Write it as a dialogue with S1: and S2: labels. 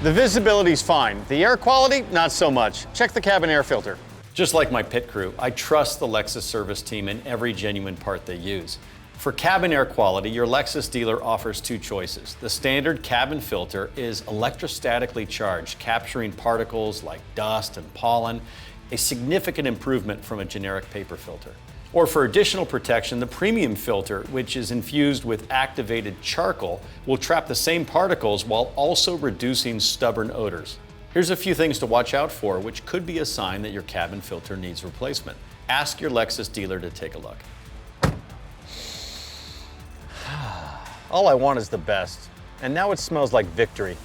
S1: The visibility's fine. The air quality, not so much. Check the cabin air filter.
S2: Just like my pit crew, I trust the Lexus service team in every genuine part they use. For cabin air quality, your Lexus dealer offers two choices. The standard cabin filter is electrostatically charged, capturing particles like dust and pollen, a significant improvement from a generic paper filter. Or for additional protection, the premium filter, which is infused with activated charcoal, will trap the same particles while also reducing stubborn odors. Here's a few things to watch out for, which could be a sign that your cabin filter needs replacement. Ask your Lexus dealer to take a look.
S1: All I want is the best. And now it smells like victory.